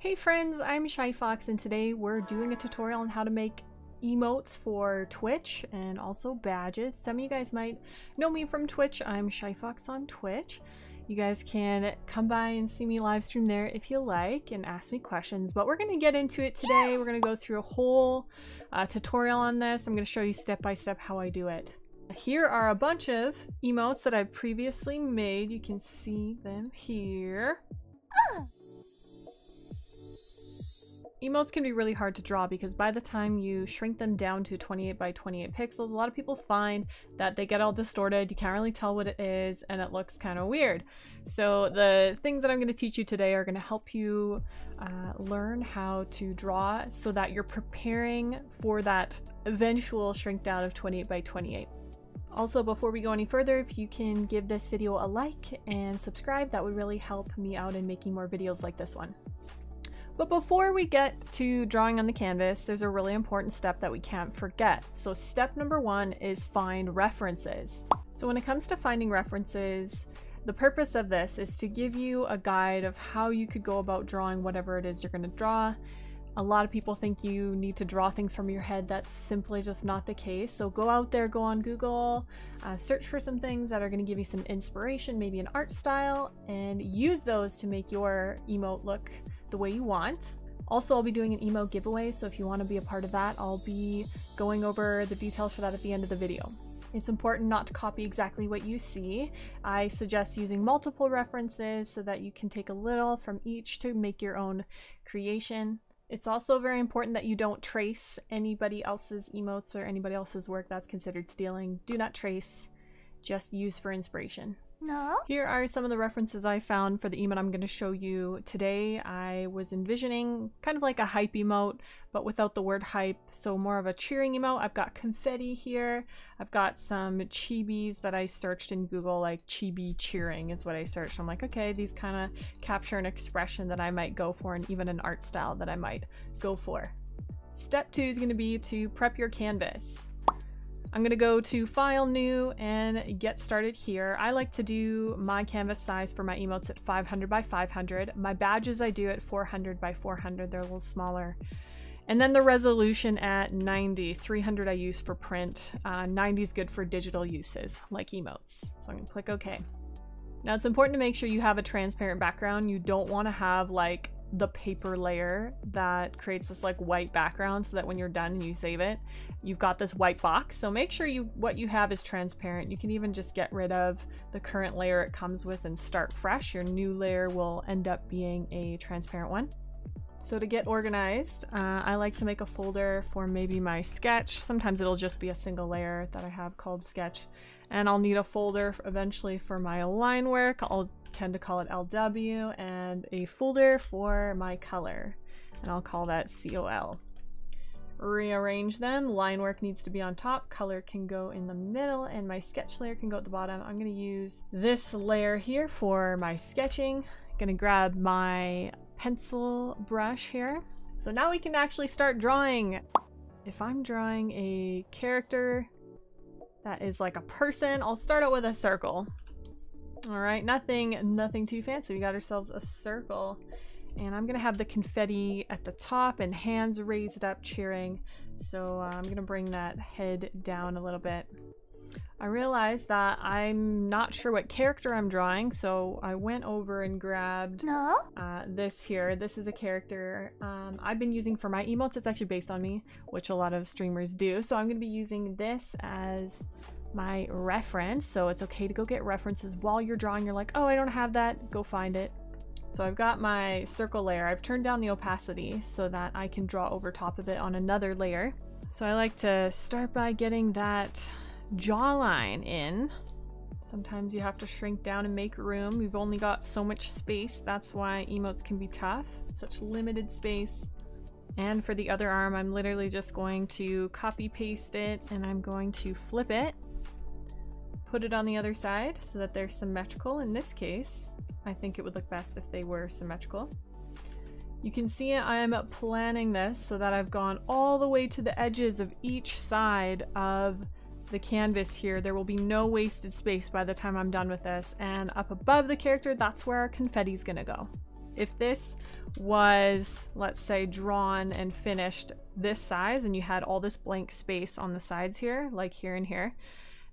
Hey friends, I'm Shy Fox and today we're doing a tutorial on how to make emotes for Twitch and also badges. Some of you guys might know me from Twitch. I'm Shy Fox on Twitch. You guys can come by and see me live stream there if you like and ask me questions, but we're going to get into it today. We're going to go through a whole tutorial on this. I'm going to show you step by step how I do it. Here are a bunch of emotes that I've previously made. You can see them here. Emotes can be really hard to draw because by the time you shrink them down to 28 by 28 pixels, a lot of people find that they get all distorted, you can't really tell what it is, and it looks kind of weird. So the things that I'm going to teach you today are going to help you learn how to draw so that you're preparing for that eventual shrink down of 28 by 28. Also, before we go any further, if you can give this video a like and subscribe, that would really help me out in making more videos like this one. But before we get to drawing on the canvas, there's a really important step that we can't forget. So step number one is find references. So when it comes to finding references, the purpose of this is to give you a guide of how you could go about drawing whatever it is you're going to draw. A lot of people think you need to draw things from your head. That's simply just not the case. So go out there, go on Google, search for some things that are going to give you some inspiration, maybe an art style, and use those to make your emote look the way you want. Also, I'll be doing an emote giveaway, so if you want to be a part of that, I'll be going over the details for that at the end of the video. It's important not to copy exactly what you see. I suggest using multiple references so that you can take a little from each to make your own creation. It's also very important that you don't trace anybody else's emotes or anybody else's work. That's considered stealing. Do not trace, just use for inspiration. No. Here are some of the references I found for the emote I'm going to show you today. I was envisioning kind of like a hype emote, but without the word hype, so more of a cheering emote. I've got confetti here. I've got some chibis that I searched in Google, like chibi cheering is what I searched. I'm like, okay, these kind of capture an expression that I might go for and even an art style that I might go for. Step two is going to be to prep your canvas. I'm going to go to File, New, and get started here. I like to do my canvas size for my emotes at 500 by 500. My badges I do at 400 by 400. They're a little smaller. And then the resolution at 90. 300 I use for print. 90 is good for digital uses, like emotes. So I'm going to click OK. Now it's important to make sure you have a transparent background. You don't want to have like the paper layer that creates this like white background so that when you're done and you save it, you've got this white box. So make sure what you have is transparent. You can even just get rid of the current layer it comes with and start fresh. Your new layer will end up being a transparent one. So to get organized, I like to make a folder for maybe my sketch. Sometimes it'll just be a single layer that I have called sketch. And I'll need a folder eventually for my line work. I'll tend to call it LW, and a folder for my color, and I'll call that COL. Rearrange them. Line work needs to be on top, color can go in the middle, and my sketch layer can go at the bottom. I'm going to use this layer here for my sketching. I'm going to grab my pencil brush here. So now we can actually start drawing. If I'm drawing a character that is like a person, I'll start out with a circle. All right, nothing too fancy. We got ourselves a circle, and I'm gonna have the confetti at the top and hands raised up cheering. So I'm gonna bring that head down a little bit. I realized that I'm not sure what character I'm drawing, so I went over and grabbed this here. This is a character I've been using for my emotes. It's actually based on me, which a lot of streamers do. So I'm gonna be using this as my reference. So it's okay to go get references while you're drawing. You're like, oh, I don't have that, go find it. So I've got my circle layer. I've turned down the opacity so that I can draw over top of it on another layer. So I like to start by getting that jawline in. Sometimes you have to shrink down and make room. We've only got so much space. That's why emotes can be tough, such limited space. And for the other arm, I'm literally just going to copy paste it, and I'm going to flip it, put it on the other side so that they're symmetrical. In this case, I think it would look best if they were symmetrical. You can see I'm planning this so that I've gone all the way to the edges of each side of the canvas here. There will be no wasted space by the time I'm done with this. And up above the character, that's where our confetti is gonna go. If this was, let's say, drawn and finished this size and you had all this blank space on the sides here, like here and here,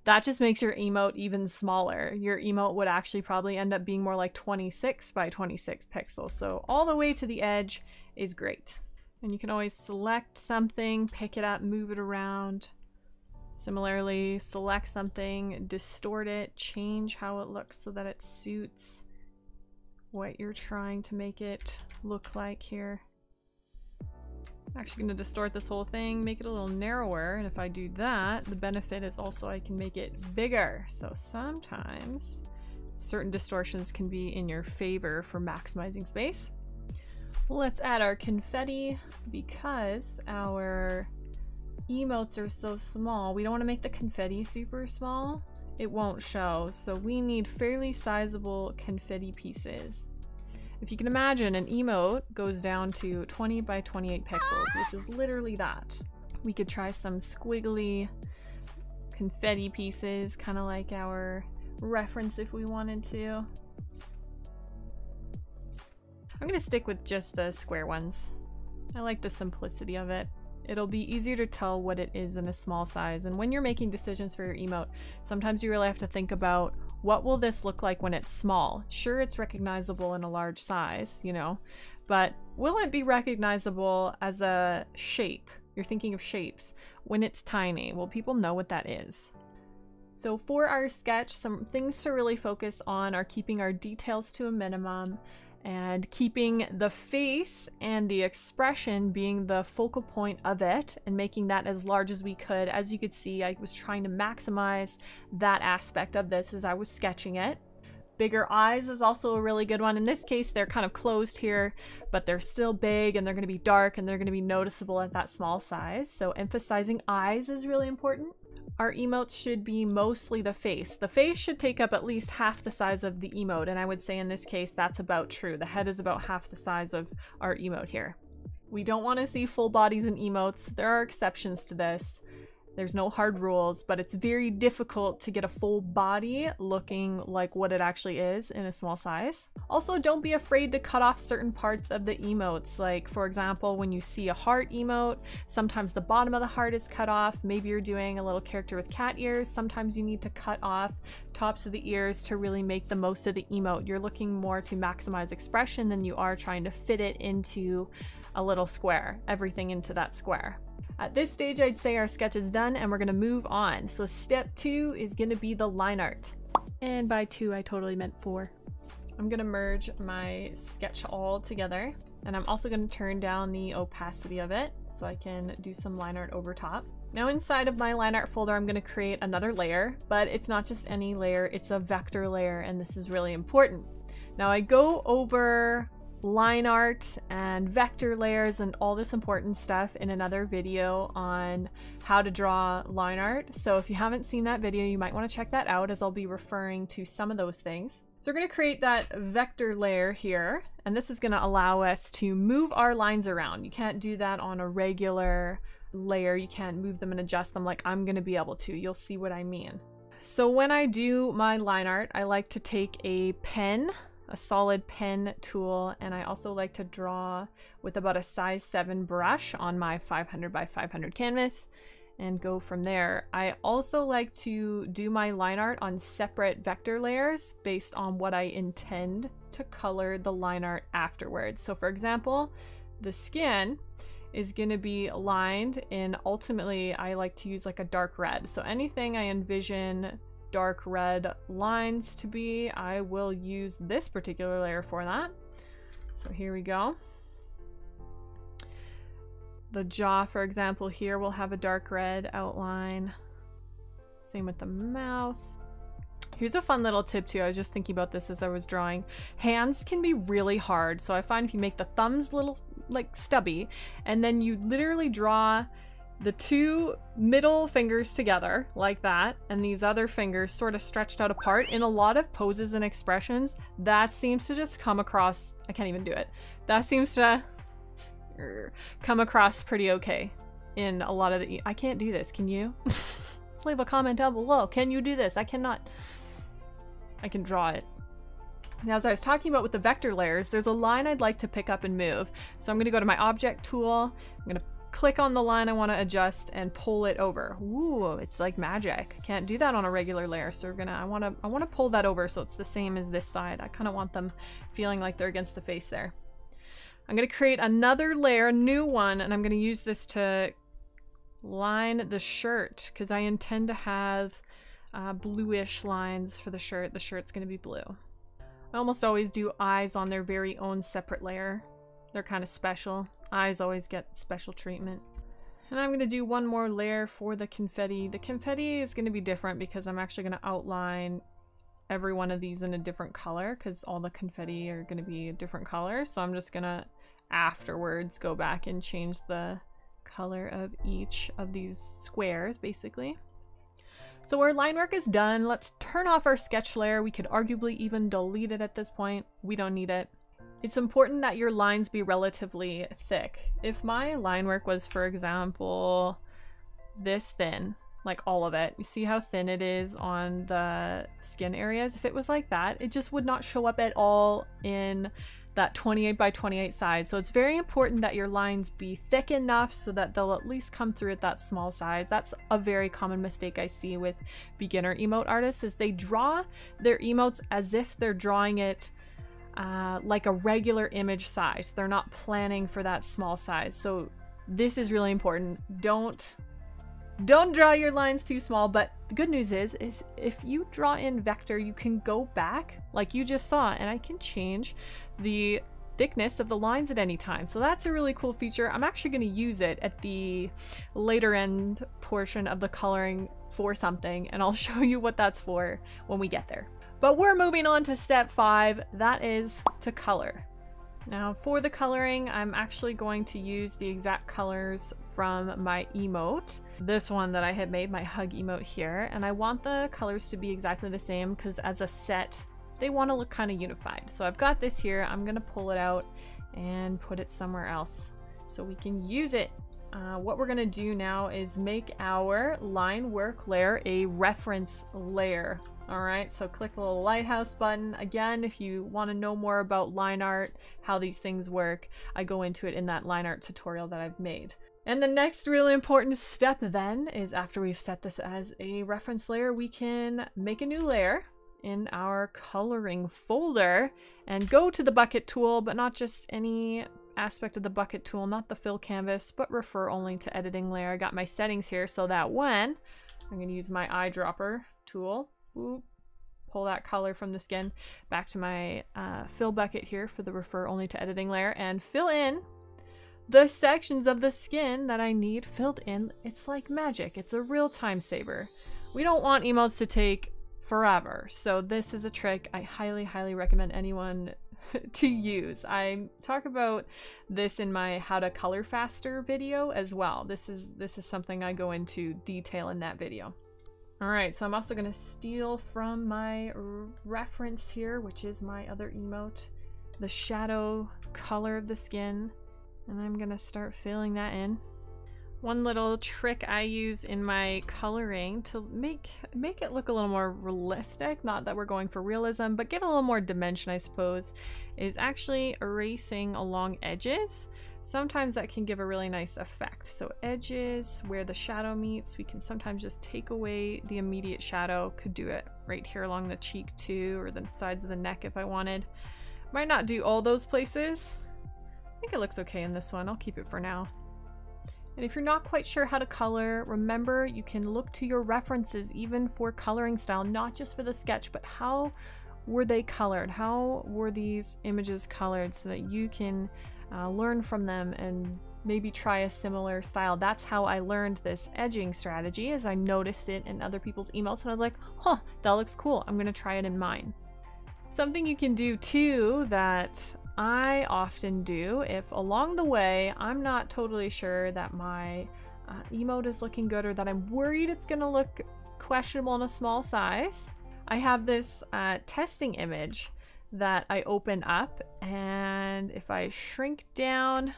that just makes your emote even smaller. Your emote would actually probably end up being more like 26 by 26 pixels. So all the way to the edge is great. And you can always select something, pick it up, move it around. Similarly, select something, distort it, change how it looks so that it suits what you're trying to make it look like here. I'm actually going to distort this whole thing, make it a little narrower, and if I do that, the benefit is also I can make it bigger. So sometimes certain distortions can be in your favor for maximizing space. Let's add our confetti. Because our emotes are so small, we don't want to make the confetti super small. It won't show, so we need fairly sizable confetti pieces. If you can imagine, an emote goes down to 20 by 28 pixels, which is literally that. We could try some squiggly confetti pieces, kind of like our reference if we wanted to. I'm gonna stick with just the square ones. I like the simplicity of it. It'll be easier to tell what it is in a small size. And when you're making decisions for your emote, sometimes you really have to think about, what will this look like when it's small? Sure, it's recognizable in a large size, you know, but will it be recognizable as a shape? You're thinking of shapes. When it's tiny, will people know what that is? So for our sketch, some things to really focus on are keeping our details to a minimum, and keeping the face and the expression being the focal point of it and making that as large as we could. As you could see, I was trying to maximize that aspect of this as I was sketching it. Bigger eyes is also a really good one. In this case, they're kind of closed here, but they're still big and they're going to be dark and they're going to be noticeable at that small size. So emphasizing eyes is really important. Our emotes should be mostly the face. The face should take up at least half the size of the emote, and I would say in this case that's about true. The head is about half the size of our emote here. We don't want to see full bodies in emotes. There are exceptions to this. There's no hard rules, but it's very difficult to get a full body looking like what it actually is in a small size. Also, don't be afraid to cut off certain parts of the emotes. Like, for example, when you see a heart emote, sometimes the bottom of the heart is cut off. Maybe you're doing a little character with cat ears. Sometimes you need to cut off tops of the ears to really make the most of the emote. You're looking more to maximize expression than you are trying to fit it into a little square, everything into that square. At this stage, I'd say our sketch is done and we're gonna move on. So step 2 is gonna be the line art. And by 2, I totally meant 4. I'm gonna merge my sketch all together, and I'm also gonna turn down the opacity of it so I can do some line art over top. Now inside of my line art folder, I'm gonna create another layer, but it's not just any layer, it's a vector layer, and this is really important. Now I go over line art and vector layers and all this important stuff in another video on how to draw line art. So if you haven't seen that video, you might want to check that out, as I'll be referring to some of those things. So we're going to create that vector layer here, and this is going to allow us to move our lines around. You can't do that on a regular layer. You can't move them and adjust them like I'm going to be able to. You'll see what I mean. So when I do my line art, I like to take a pen, a solid pen tool, and I also like to draw with about a size 7 brush on my 500 by 500 canvas and go from there. I also like to do my line art on separate vector layers based on what I intend to color the line art afterwards. So for example, the skin is going to be lined in, ultimately I like to use like a dark red. So anything I envision dark red lines to be, I will use this particular layer for that. So here we go. The jaw, for example, here will have a dark red outline. Same with the mouth. Here's a fun little tip too. I was just thinking about this as I was drawing. Hands can be really hard. So I find if you make the thumbs little like stubby, and then you literally draw the 2 middle fingers together like that, and these other fingers sort of stretched out apart, in a lot of poses and expressions, that seems to just come across, I can't even do it. That seems to come across pretty okay in a lot of the, I can't do this, can you? Leave a comment down below. Can you do this? I cannot. I can draw it. Now, as I was talking about with the vector layers, there's a line I'd like to pick up and move. So I'm going to go to my object tool. I'm going to click on the line I want to adjust and pull it over. Ooh, it's like magic. Can't do that on a regular layer. So I want to pull that over so it's the same as this side. I kind of want them feeling like they're against the face there. I'm going to create another layer, a new one, and I'm going to use this to line the shirt because I intend to have bluish lines for the shirt. The shirt's going to be blue. I almost always do eyes on their very own separate layer. They're kind of special. Eyes always get special treatment. And I'm going to do one more layer for the confetti. The confetti is going to be different because I'm actually going to outline every one of these in a different color because all the confetti are going to be a different color. So I'm just going to afterwards go back and change the color of each of these squares basically. So our line work is done. Let's turn off our sketch layer. We could arguably even delete it at this point. We don't need it. It's important that your lines be relatively thick. If my line work was, for example, this thin, like all of it, you see how thin it is on the skin areas? If it was like that, it just would not show up at all in that 28 by 28 size. So it's very important that your lines be thick enough so that they'll at least come through at that small size. That's a very common mistake I see with beginner emote artists is they draw their emotes as if they're drawing it like a regular image size. They're not planning for that small size. So this is really important. Don't draw your lines too small, but the good news is if you draw in vector, you can go back like you just saw and I can change the thickness of the lines at any time. So that's a really cool feature. I'm actually going to use it at the later end portion of the coloring for something, and I'll show you what that's for when we get there. But we're moving on to step 5, that is to color. Now for the coloring, I'm actually going to use the exact colors from my emote. This one that I had made, my hug emote here, and I want the colors to be exactly the same because as a set, they want to look kind of unified. So I've got this here, I'm gonna pull it out and put it somewhere else so we can use it. What we're gonna do now is make our line work layer a reference layer. All right, so click the little lighthouse button. Again, if you want to know more about line art, how these things work, I go into it in that line art tutorial that I've made. And the next really important step then is after we've set this as a reference layer, we can make a new layer in our coloring folder and go to the bucket tool, but not just any aspect of the bucket tool, not the fill canvas, but refer only to editing layer. I got my settings here so that when I'm going to use my eyedropper tool, pull that color from the skin back to my fill bucket here for the refer only to editing layer and fill in the sections of the skin that I need filled in. It's like magic. It's a real time saver. We don't want emotes to take forever. So this is a trick I highly recommend anyone to use. I talk about this in my how to color faster video as well. This is something I go into detail in that video. All right, so I'm also going to steal from my reference here, which is my other emote, the shadow color of the skin, and I'm going to start filling that in. One little trick I use in my coloring to make it look a little more realistic, not that we're going for realism, but give it a little more dimension, I suppose, is actually erasing along edges. Sometimes that can give a really nice effect. So edges where the shadow meets, we can sometimes just take away the immediate shadow. Could do it right here along the cheek too, or the sides of the neck if I wanted. Might not do all those places. I think it looks okay in this one. I'll keep it for now. And if you're not quite sure how to color, remember you can look to your references even for coloring style, not just for the sketch, but how were they colored? How were these images colored so that you can learn from them and maybe try a similar style. That's how I learned this edging strategy, as I noticed it in other people's emotes and I was like, huh, that looks cool. I'm gonna try it in mine. Something you can do too that I often do if along the way I'm not totally sure that my emote is looking good or that I'm worried it's gonna look questionable in a small size, I have this testing image that I open up, and if I shrink down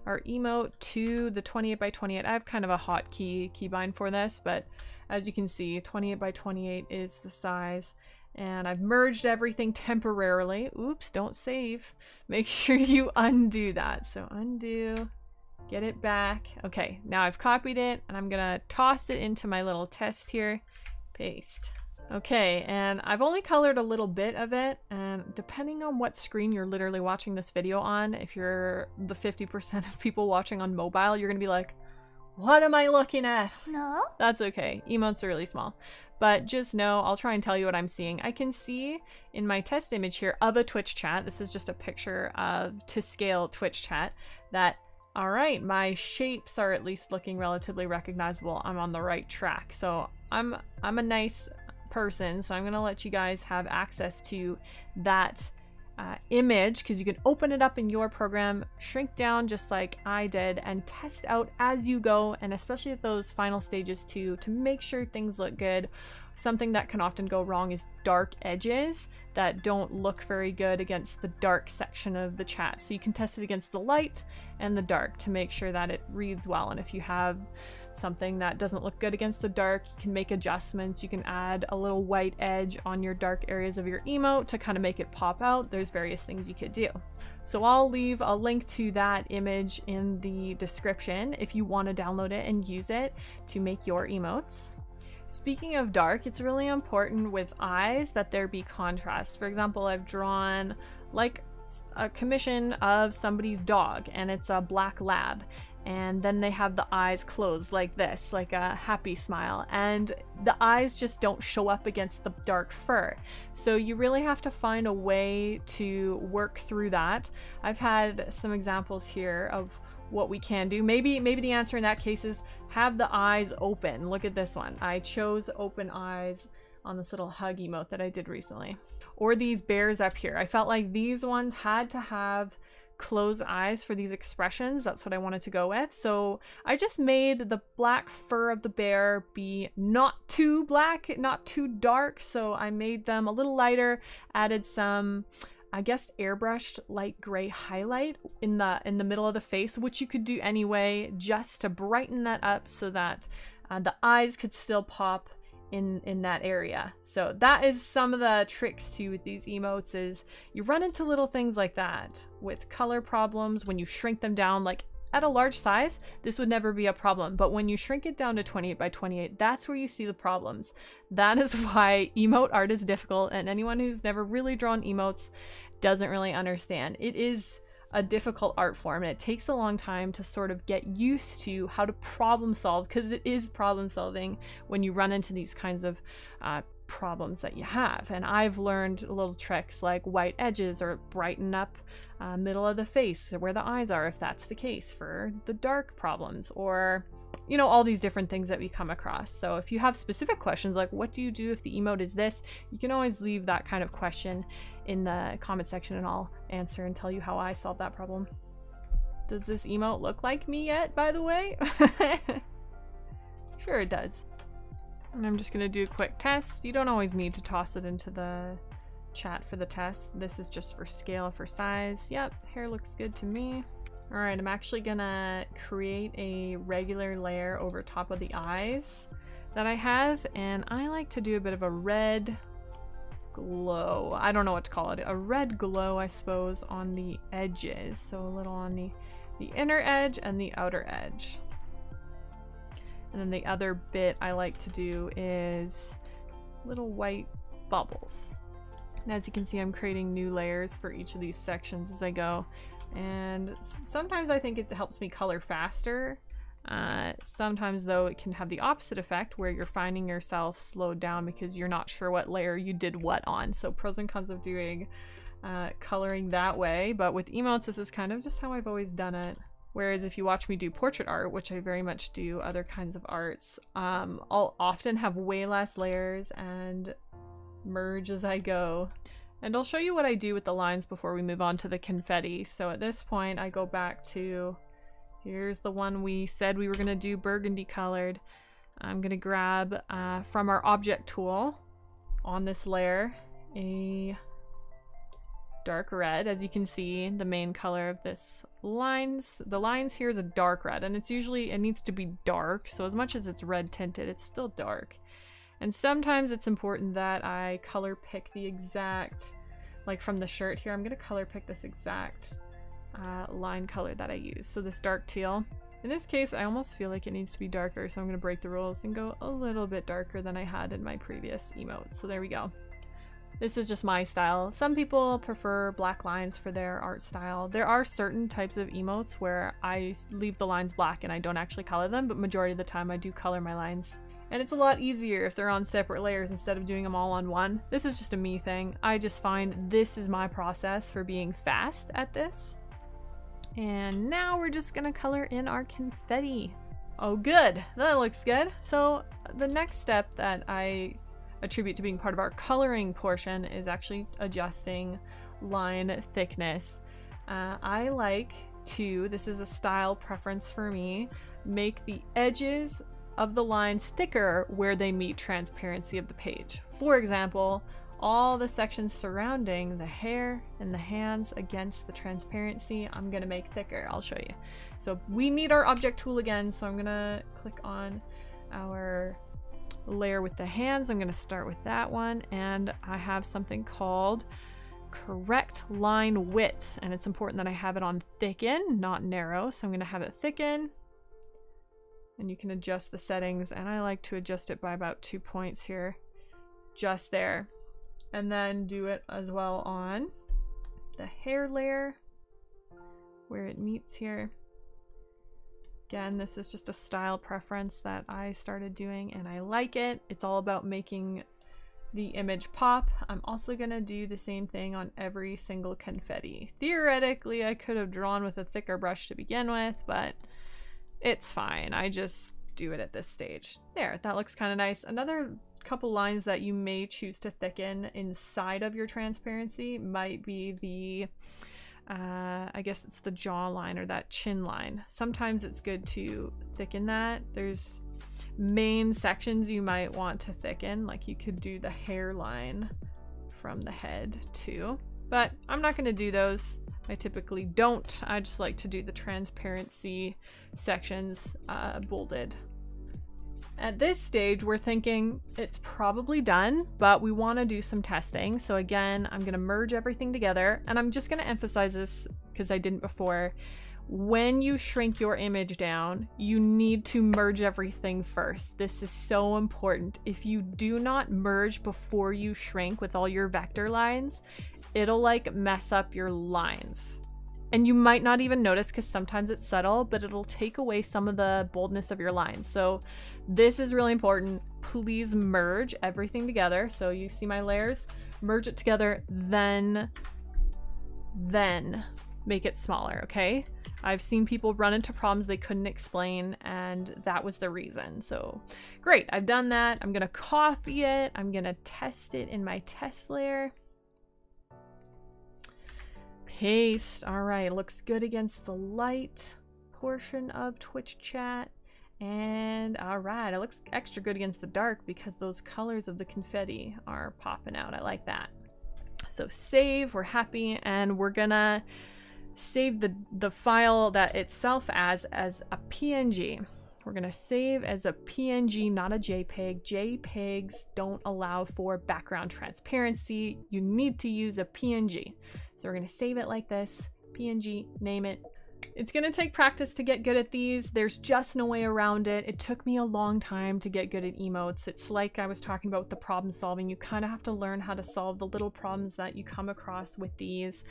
our emote to the 28 by 28, I have kind of a hotkey keybind for this, but as you can see, 28 by 28 is the size. And I've merged everything temporarily. Oops, don't save. Make sure you undo that. So undo, get it back. Okay, now I've copied it and I'm gonna toss it into my little test here. Paste. Okay, and I've only colored a little bit of it, and depending on what screen you're literally watching this video on, if you're the 50% of people watching on mobile, you're gonna be like, what am I looking at? No? That's okay. Emotes are really small. But just know, I'll try and tell you what I'm seeing. I can see in my test image here of a Twitch chat, this is just a picture of to scale Twitch chat, that, all right, my shapes are at least looking relatively recognizable. I'm on the right track. So I'm a nice person, so I'm gonna let you guys have access to that image, because you can open it up in your program, shrink down just like I did, and test out as you go, and especially at those final stages too, to make sure things look good. Something that can often go wrong is dark edges that don't look very good against the dark section of the chat. So you can test it against the light and the dark to make sure that it reads well. And if you have something that doesn't look good against the dark, you can make adjustments. You can add a little white edge on your dark areas of your emote to kind of make it pop out. There's various things you could do. So I'll leave a link to that image in the description if you want to download it and use it to make your emotes. Speaking of dark, it's really important with eyes that there be contrast. For example, I've drawn like a commission of somebody's dog, and it's a black lab, and then they have the eyes closed like this, like a happy smile, and the eyes just don't show up against the dark fur. So you really have to find a way to work through that. I've had some examples here of what we can do. Maybe the answer in that case is have the eyes open. Look at this one. I chose open eyes on this little hug emote that I did recently. Or these bears up here. I felt like these ones had to have closed eyes for these expressions. That's what I wanted to go with. So I just made the black fur of the bear be not too black, not too dark. So I made them a little lighter, added some, I guess, airbrushed light gray highlight in the middle of the face, which you could do anyway, just to brighten that up so that the eyes could still pop in that area. So that is some of the tricks too with these emotes, is you run into little things like that with color problems when you shrink them down. Like at a large size, this would never be a problem, but when you shrink it down to 28 by 28, that's where you see the problems. That is why emote art is difficult, and anyone who's never really drawn emotes doesn't really understand. It is a difficult art form, and it takes a long time to sort of get used to how to problem solve, because it is problem solving when you run into these kinds of problems that you have. And I've learned little tricks like white edges, or brighten up middle of the face where the eyes are, if that's the case for the dark problems, or you know, all these different things that we come across. So if you have specific questions like what do you do if the emote is this, you can always leave that kind of question in the comment section and I'll answer and tell you how I solved that problem. Does this emote look like me yet, by the way? Sure it does. And I'm just gonna do a quick test. You don't always need to toss it into the chat for the test. This is just for scale, for size. Yep, hair looks good to me. All right, I'm actually gonna create a regular layer over top of the eyes that I have, and I like to do a bit of a red glow. I don't know what to call it. A red glow, I suppose, on the edges. So a little on the inner edge and the outer edge. And then the other bit I like to do is little white bubbles. And as you can see, I'm creating new layers for each of these sections as I go. And sometimes I think it helps me color faster. Sometimes though it can have the opposite effect where you're finding yourself slowed down because you're not sure what layer you did what on. So pros and cons of doing coloring that way. But with emotes, this is kind of just how I've always done it. Whereas if you watch me do portrait art, which I very much do, other kinds of arts, I'll often have way less layers and merge as I go. And I'll show you what I do with the lines before we move on to the confetti. So at this point, I go back to, here's the one we said we were gonna do burgundy colored. I'm gonna grab from our object tool on this layer, a dark red. As you can see, the main color of this the lines here is a dark red, and it's usually, it needs to be dark. So as much as it's red tinted, it's still dark. And sometimes it's important that I color pick the exact, like from the shirt here, I'm gonna color pick this exact line color that I use. So this dark teal. In this case, I almost feel like it needs to be darker, so I'm gonna break the rules and go a little bit darker than I had in my previous emote. So there we go. This is just my style. Some people prefer black lines for their art style. There are certain types of emotes where I leave the lines black and I don't actually color them, but majority of the time I do color my lines. And it's a lot easier if they're on separate layers instead of doing them all on one. This is just a me thing. I just find this is my process for being fast at this. And now we're just gonna color in our confetti. Oh good, that looks good. So the next step that I attribute to being part of our coloring portion is actually adjusting line thickness. I like to, this is a style preference for me, make the edges of the lines thicker where they meet transparency of the page. For example, all the sections surrounding the hair and the hands against the transparency, I'm gonna make thicker. I'll show you. So we need our object tool again, so I'm gonna click on our layer with the hands. I'm going to start with that one, and I have something called correct line width, and it's important that I have it on thicken, not narrow. So I'm going to have it thicken, and you can adjust the settings, and I like to adjust it by about 2 points here, just there, and then do it as well on the hair layer where it meets here. Again, this is just a style preference that I started doing and I like it. It's all about making the image pop. I'm also gonna do the same thing on every single confetti. Theoretically, I could have drawn with a thicker brush to begin with, but it's fine. I just do it at this stage. There, that looks kind of nice. Another couple lines that you may choose to thicken inside of your transparency might be the I guess it's the jawline or that chin line. Sometimes it's good to thicken that. There's main sections you might want to thicken, like you could do the hairline from the head too, but I'm not going to do those. I typically don't. I just like to do the transparency sections bolded. At this stage, we're thinking it's probably done, but we want to do some testing. So again, I'm going to merge everything together, and I'm just going to emphasize this because I didn't before. When you shrink your image down, you need to merge everything first. This is so important. If you do not merge before you shrink with all your vector lines, it'll like mess up your lines. And you might not even notice because sometimes it's subtle, but it'll take away some of the boldness of your lines. So this is really important. Please merge everything together. So you see my layers, merge it together, then make it smaller, okay? I've seen people run into problems they couldn't explain, and that was the reason. So great, I've done that. I'm gonna copy it. I'm gonna test it in my test layer. Paste. All right, looks good against the light portion of Twitch chat. And all right, it looks extra good against the dark because those colors of the confetti are popping out. I like that. So save, we're happy, and we're gonna save the file that itself as a PNG. We're gonna save as a PNG, not a JPEG. JPEGs don't allow for background transparency. You need to use a PNG. So we're gonna save it like this, PNG, name it. It's gonna take practice to get good at these. There's just no way around it. It took me a long time to get good at emotes. It's like I was talking about with the problem solving. You kind of have to learn how to solve the little problems that you come across with these.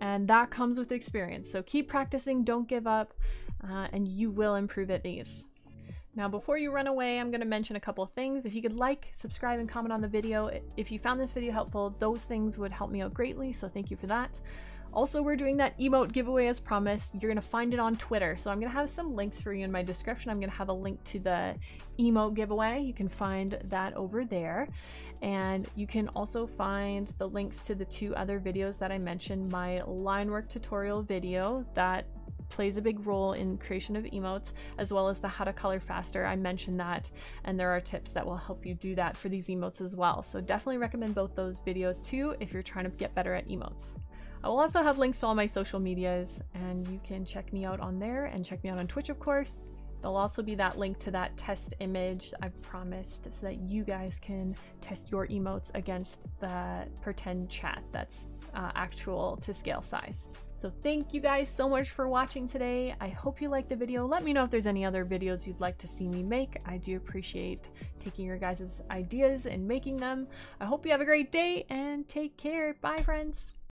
And that comes with experience. So keep practicing, don't give up, and you will improve at these. Now, before you run away, I'm going to mention a couple of things. If you could like, subscribe, and comment on the video. If you found this video helpful, those things would help me out greatly, so thank you for that. Also, we're doing that emote giveaway as promised. You're going to find it on Twitter, so I'm going to have some links for you in my description. I'm going to have a link to the emote giveaway. You can find that over there. And you can also find the links to the 2 other videos that I mentioned, my line work tutorial video that plays a big role in creation of emotes, as well as the how to color faster. I mentioned that, and there are tips that will help you do that for these emotes as well. So definitely recommend both those videos too if you're trying to get better at emotes. I will also have links to all my social medias, and you can check me out on there and check me out on Twitch, of course. There'll also be that link to that test image I've promised so that you guys can test your emotes against the pretend chat that's actual to scale size. So thank you guys so much for watching today. I hope you liked the video. Let me know if there's any other videos you'd like to see me make. I do appreciate taking your guys' ideas and making them. I hope you have a great day and take care. Bye, friends.